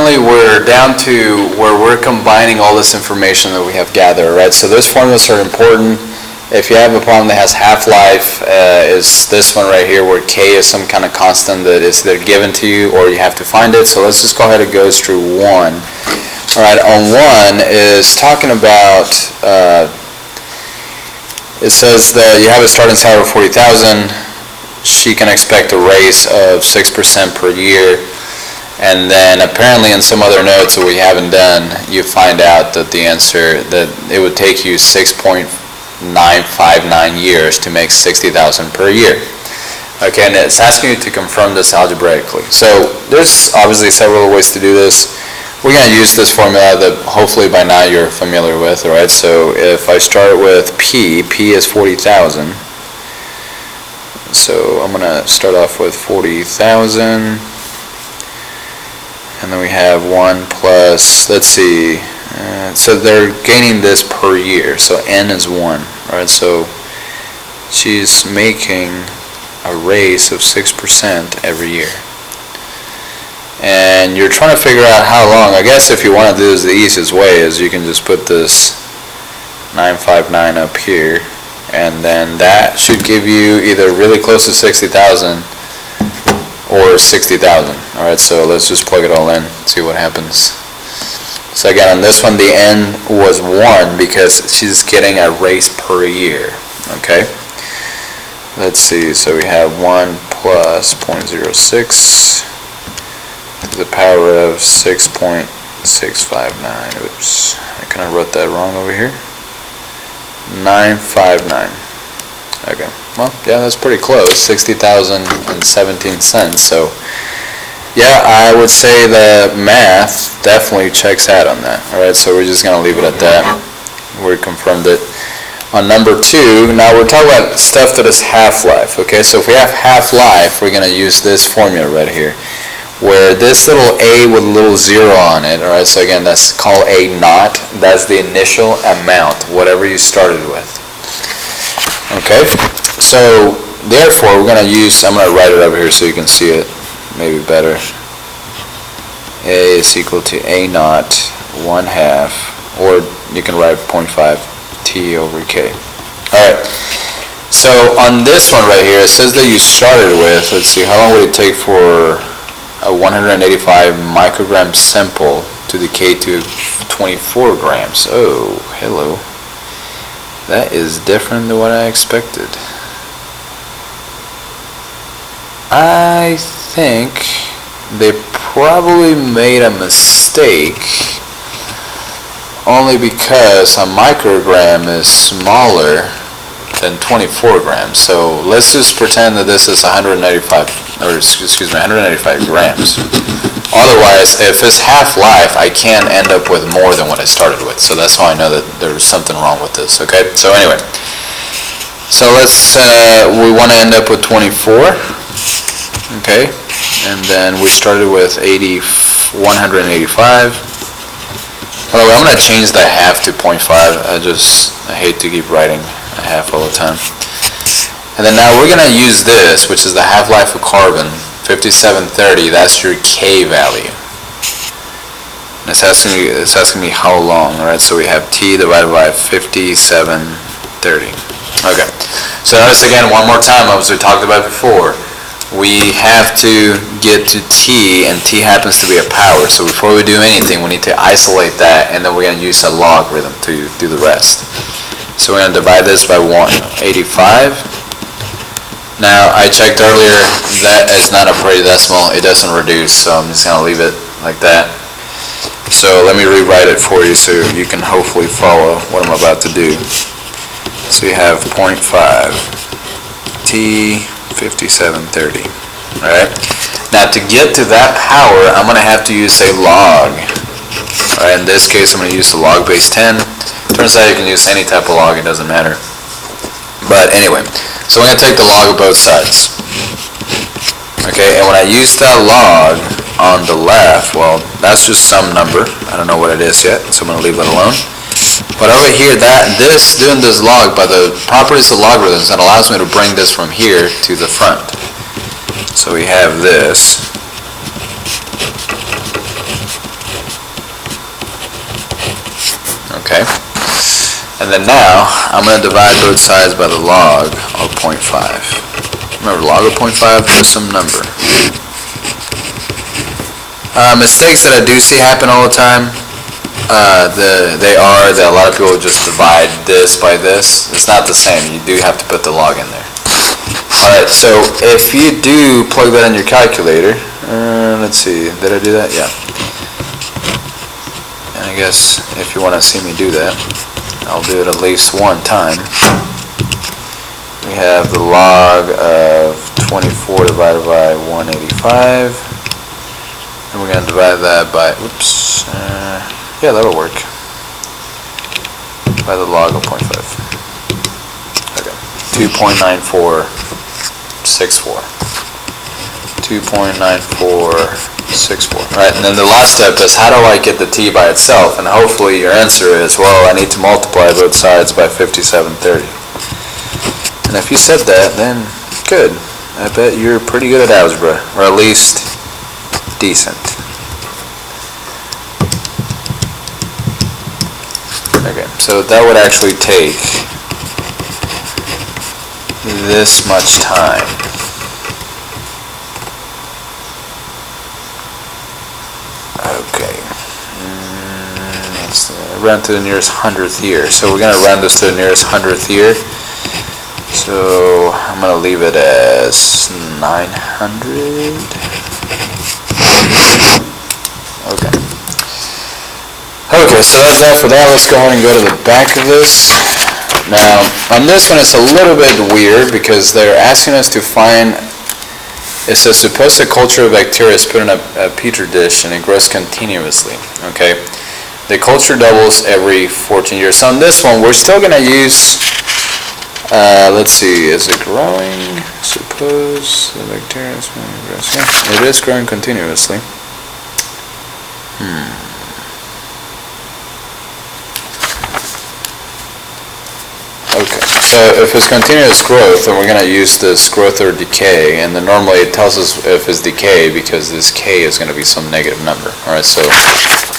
apparently we're down to where we're combining all this information that we have gathered, right? So those formulas are important. If you have a problem that has half-life, is this one right here where K is some kind of constant that is either given to you or you have to find it. So let's just go ahead and go through 1. All right, on 1 is talking about, it says that you have a starting salary of $40,000. She can expect a raise of 6% per year. And then apparently in some other notes that we haven't done, you find out that the answer, that it would take you 6.959 years to make $60,000 per year. Okay, and it's asking you to confirm this algebraically. So there's obviously several ways to do this. We're going to use this formula that hopefully by now you're familiar with, all right? So if I start with P is 40,000. So I'm going to start off with 40,000. And then we have 1 plus, let's see, so they're gaining this per year, so n is 1, right? So she's making a raise of 6% every year. And you're trying to figure out how long. I guess if you want to do this the easiest way is you can just put this 959 up here, and then that should give you either really close to 60,000 or 60,000. Alright, so let's just plug it all in, see what happens. So again, on this one, the n was 1 because she's getting a raise per year. Okay? Let's see, so we have 1 plus 0.06 to the power of 6.659. Oops, I kind of wrote that wrong over here. 959. Okay, well, yeah, that's pretty close, 60,017 cents. So, yeah, I would say the math definitely checks out on that. All right, so we're just going to leave it at that. We confirmed it. On number 2, now we're talking about stuff that is half-life. Okay, so if we have half-life, we're going to use this formula right here, where this little a with a little 0 on it. All right, so again, that's called a naught. That's the initial amount, whatever you started with. Okay, so therefore we're going to use, I'm going to write it over here so you can see it maybe better. A is equal to a naught 1/2, or you can write 0.5 t over k. Alright, so on this one right here, it says that you started with, let's see, how long would it take for a 185 microgram sample to decay to 24 grams? Oh, hello. That is different than what I expected. I think they probably made a mistake only because a microgram is smaller than 24 grams. So let's just pretend that this is 195 grams. Otherwise, if it's half-life, I can end up with more than what I started with. So that's how I know that there's something wrong with this, okay? So anyway, so let's, we want to end up with 24, okay? And then we started with 185. By the way, I'm going to change the half to 0.5. I hate to keep writing a half all the time. And then now we're going to use this, which is the half-life of carbon, 5730. That's your K value. And it's asking me how long. All right, so we have T divided by 5730. Okay. So notice again one more time, as we talked about before, we have to get to T, and T happens to be a power. So before we do anything, we need to isolate that, and then we're going to use a logarithm to do the rest. So we're going to divide this by 185. Now, I checked earlier, that is not a pretty decimal. It doesn't reduce, so I'm just going to leave it like that. So let me rewrite it for you so you can hopefully follow what I'm about to do. So you have 0.5 T 5730. Alright? Now, to get to that power, I'm going to have to use a log. Alright, in this case, I'm going to use the log base 10. Turns out you can use any type of log, it doesn't matter. But anyway, so we're going to take the log of both sides. Okay, and when I use that log on the left, well, that's just some number. I don't know what it is yet, so I'm going to leave it alone. But over here, doing this log, by the properties of logarithms, that allows me to bring this from here to the front. So we have this. Okay? And then now, I'm going to divide both sides by the log of 0.5. Remember, log of 0.5, just some number. Mistakes that I do see happen all the time, they are that a lot of people just divide this by this. It's not the same. You do have to put the log in there. Alright, so if you do plug that in your calculator, let's see, did I do that? Yeah. And I guess if you want to see me do that, I'll do it at least one time. We have the log of 24 divided by 185. And we're going to divide that by, yeah, that'll work. By the log of 0.5. Okay. 2.9464. 2.9464. Right, and then the last step is how do I get the t by itself? And hopefully your answer is, well, I need to multiply both sides by 5730. And if you said that, then good. I bet you're pretty good at algebra, or at least decent. Okay, so that would actually take this much time. Okay, let's round to the nearest 100th year. So we're going to round this to the nearest 100th year. So I'm going to leave it as 900. Okay. Okay, so that's that for that. Let's go ahead and go to the back of this. Now, on this one it's a little bit weird because they're asking us to find. It says, suppose the culture of bacteria is put in a petri dish and it grows continuously. Okay, the culture doubles every 14 years. So on this one, we're still going to use, let's see, is it growing? Suppose the bacteria is growing. Yeah, it is growing continuously. Okay, so if it's continuous growth, then we're going to use this growth or decay, and then normally it tells us if it's decay because this k is going to be some negative number. Alright, so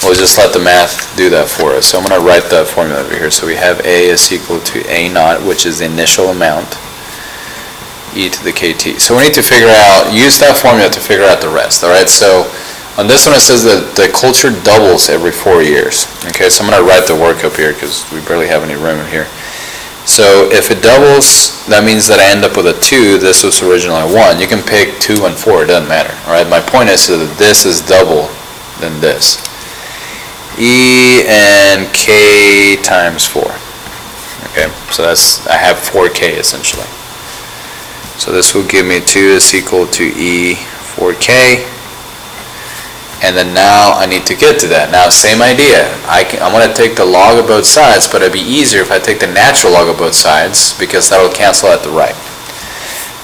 we'll just let the math do that for us. So I'm going to write the formula over here. So we have A is equal to A naught, which is the initial amount, e to the kt. So we need to figure out, use that formula to figure out the rest. Alright, so on this one it says that the culture doubles every 4 years. Okay, so I'm going to write the work up here because we barely have any room here. So if it doubles, that means that I end up with a 2. This was originally a 1. You can pick 2 and 4. It doesn't matter. All right. My point is that this is double than this. E and K times 4. Okay. So I have 4K essentially. So this will give me 2 is equal to E 4K. And then now I need to get to that. Now, same idea. I'm going to take the log of both sides, but it'd be easier if I take the natural log of both sides because that'll cancel at the right.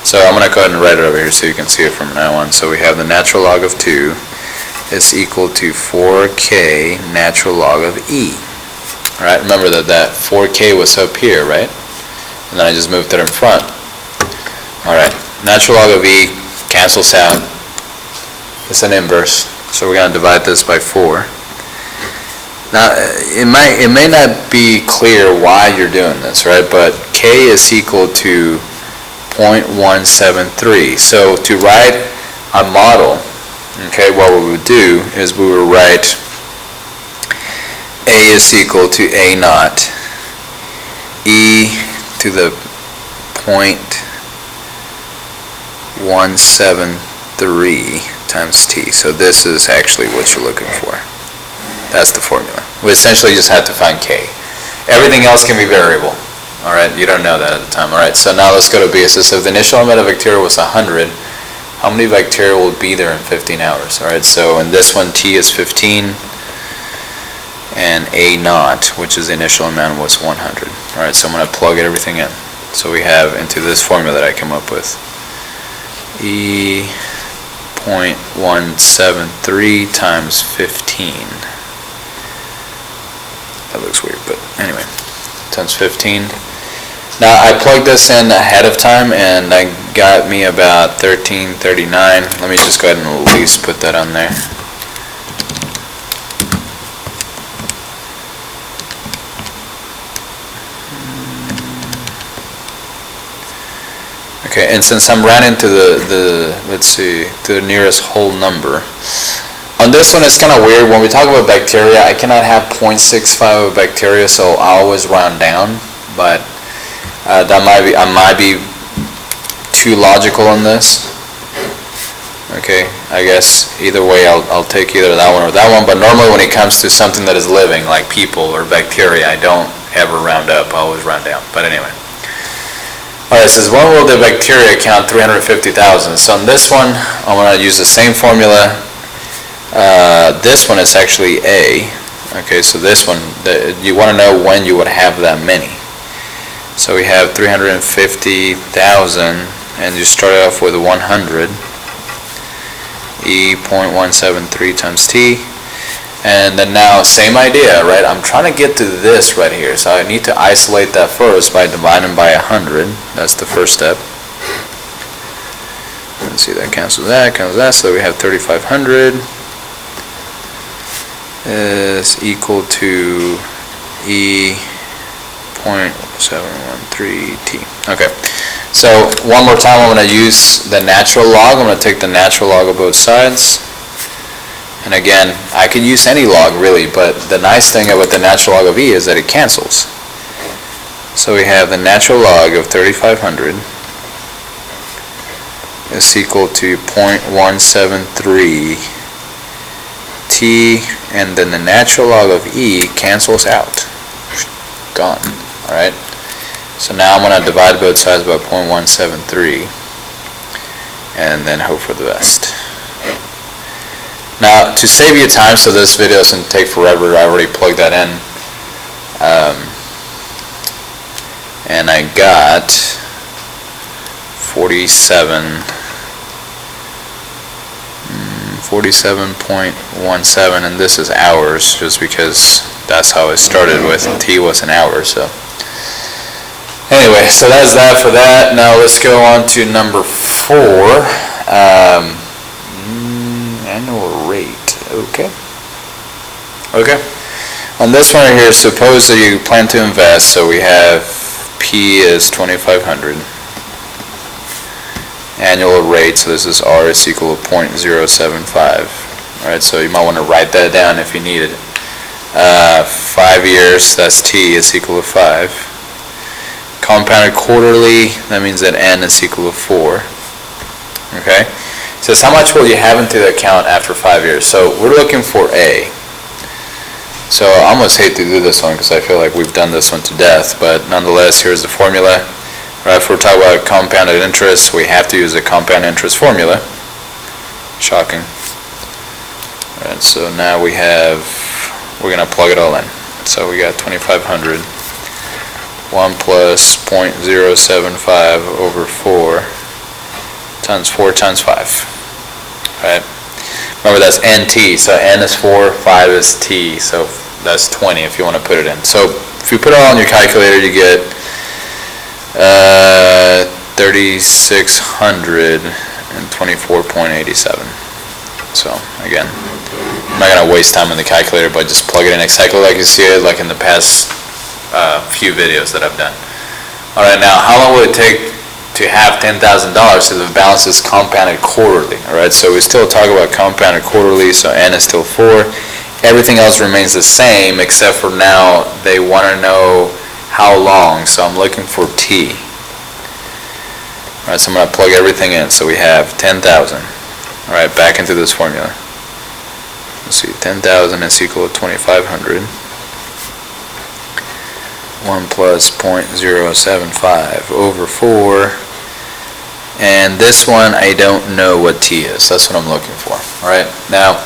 So I'm going to go ahead and write it over here so you can see it from now on. So we have the natural log of 2 is equal to 4k natural log of e. All right, remember that 4k was up here, right? And then I just moved it in front. All right, natural log of e cancels out. It's an inverse. So we're going to divide this by 4. Now, it may not be clear why you're doing this, right? But k is equal to 0.173. So to write a model, okay, what we would do is we would write a is equal to a naught, e to the 0.173 times t. So this is actually what you're looking for. That's the formula. We essentially just have to find k. Everything else can be variable. All right, you don't know that at the time. All right, so now let's go to B. It says if the initial amount of bacteria was 100, how many bacteria will be there in 15 hours? All right, so in this one, t is 15, and a naught, which is the initial amount, was 100. All right, so I'm going to plug everything in. So we have into this formula that I come up with. E 0.173 times 15. That looks weird, but anyway, times 15. Now I plugged this in ahead of time and that got me about 1339. Let me just go ahead and at least put that on there. Okay, and since I'm rounding to let's see, to the nearest whole number. On this one, it's kind of weird. When we talk about bacteria, I cannot have 0.65 of bacteria, so I always round down. But I might be too logical in this. Okay, I guess either way, I'll take either that one or that one. But normally, when it comes to something that is living, like people or bacteria, I don't ever round up. I always round down. But anyway. Alright, it says, when will the bacteria count 350,000? So on this one, I'm going to use the same formula. This one is actually A. Okay, so this one, you want to know when you would have that many. So we have 350,000, and you start off with 100. E 0.173 times T. And then now, same idea, right? I'm trying to get to this right here. So I need to isolate that first by dividing by 100. That's the first step. Let's see, that cancels that, So we have 3,500 is equal to E 0.713 T. Okay. So one more time, I'm going to use the natural log. I'm going to take the natural log of both sides. And again, I could use any log really, but the nice thing about the natural log of E is that it cancels. So we have the natural log of 3,500 is equal to 0.173 T, and then the natural log of E cancels out. Gone. Alright? So now I'm going to divide both sides by 0.173 and then hope for the best. Now, to save you time, so this video doesn't take forever, I already plugged that in. And I got 47.17, and this is hours, just because that's how I started with. T was an hour, so. Anyway, so that's that for that. Now let's go on to number 4. Annual rate. Okay. On this one right here, suppose that you plan to invest, so we have P is 2,500. Annual rate, so this is R is equal to 0.075. Alright, so you might want to write that down if you need it. 5 years, that's T is equal to 5. Compounded quarterly, that means that N is equal to 4. Okay? It says, how much will you have into the account after 5 years? So we're looking for A. So I almost hate to do this one because I feel like we've done this one to death, but nonetheless, here's the formula. Right, if we're talking about compounded interest, we have to use the compound interest formula. Shocking. Alright, so now we're going to plug it all in. So we got 2,500. 1 plus 0.075 over 4 times 4 times 5. Right? Remember, that's NT, so N is 4, 5 is T, so that's 20 if you want to put it in. So if you put it all on your calculator, you get 3,624.87. So again, I'm not going to waste time on the calculator, but just plug it in exactly like you see it, like in the past few videos that I've done. Alright, now how long will it take to have $10,000 if the balance is compounded quarterly? Alright, so we still talk about compounded quarterly, so N is still 4. Everything else remains the same, except for now they want to know how long, so I'm looking for T. Alright, so I'm going to plug everything in. So we have 10,000. Alright, back into this formula. Let's see, 10,000 is equal to 2,500. 1 plus 0.075 over 4. And this one, I don't know what T is. That's what I'm looking for. Alright, now,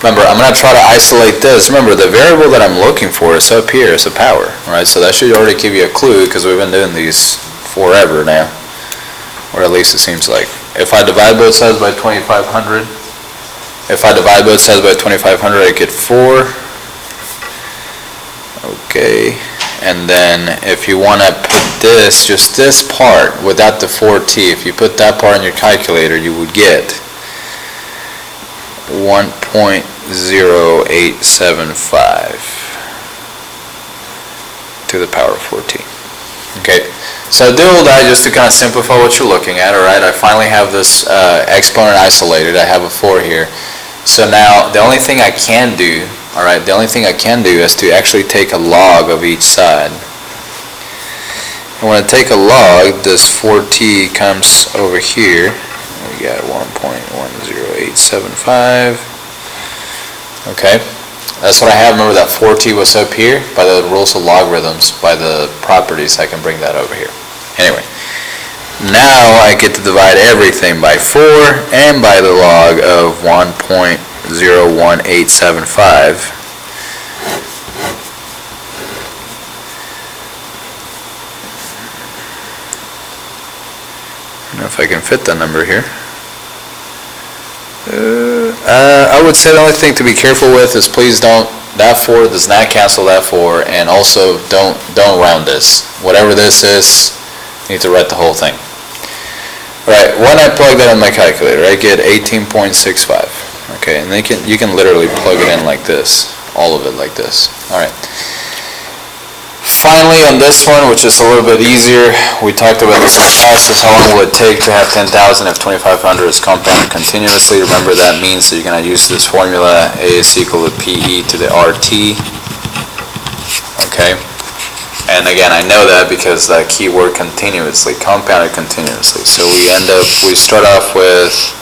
remember, I'm going to try to isolate this. Remember, the variable that I'm looking for is up here, it's a power. Alright, so that should already give you a clue, because we've been doing these forever now. Or at least it seems like. If I divide both sides by 2,500, I get 4. Okay. And then if you want to put this, just this part without the 4t, if you put that part in your calculator, you would get 1.0875 to the power of 4t. Okay, so I do all that just to kind of simplify what you're looking at, all right? I finally have this exponent isolated. I have a 4 here. So now the only thing I can do, all right, the only thing I can do is to actually take a log of each side. And when I take a log, this 4t comes over here. We got 1.10875. Okay, that's what I have. Remember that 4t was up here? By the rules of logarithms, by the properties, I can bring that over here. Anyway, now I get to divide everything by 4 and by the log of 1.01875. I don't know if I can fit that number here. I would say the only thing to be careful with is please don't, that 4 does not cancel that 4, and also don't round this. Whatever this is, you need to write the whole thing. Alright, when I plug that in my calculator, I get 18.65. Okay, and you can literally plug it in like this, all of it like this. Alright. Finally, on this one, which is a little bit easier, we talked about this in class, is how long will it take to have 10,000 if 2,500 is compounded continuously. Remember, that means that you're going to use this formula, A is equal to PE to the RT. Okay? And again, I know that because that keyword continuously, compounded continuously. So we start off with,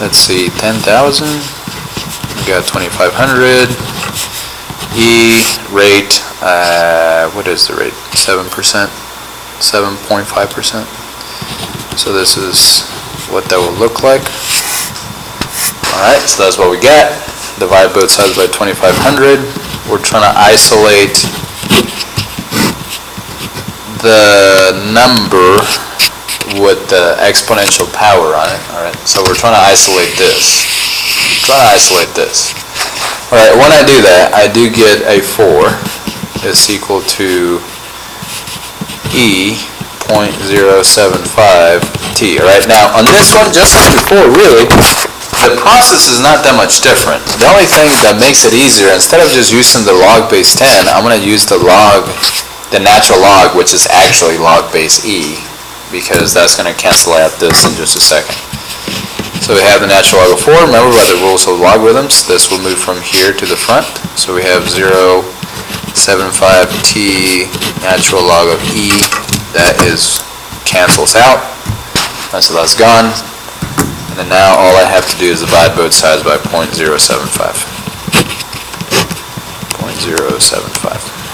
let's see, 10,000. We got 2,500. E rate, what is the rate? 7%? 7.5%. So this is what that will look like. Alright, so that's what we got. Divide both sides by 2,500. We're trying to isolate the number with the exponential power on it. Alright, so we're trying to isolate this. Alright, when I do that, I do get a 4 is equal to E 0.075t. Alright, now on this one, just like before, really, the process is not that much different. The only thing that makes it easier, instead of just using the log base 10, I'm going to use the natural log, which is actually log base E, because that's going to cancel out this in just a second. So we have the natural log of 4. Remember, by the rules of logarithms, this will move from here to the front. So we have 0.75t natural log of E. That cancels out. And so that's gone. And then now all I have to do is divide both sides by 0.075. 0.075.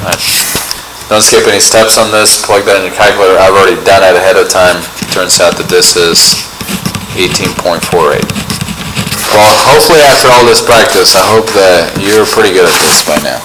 Alright. Don't skip any steps on this. Plug that in your calculator. I've already done it ahead of time. Turns out that this is 18.48. Well, hopefully after all this practice, I hope that you're pretty good at this by now.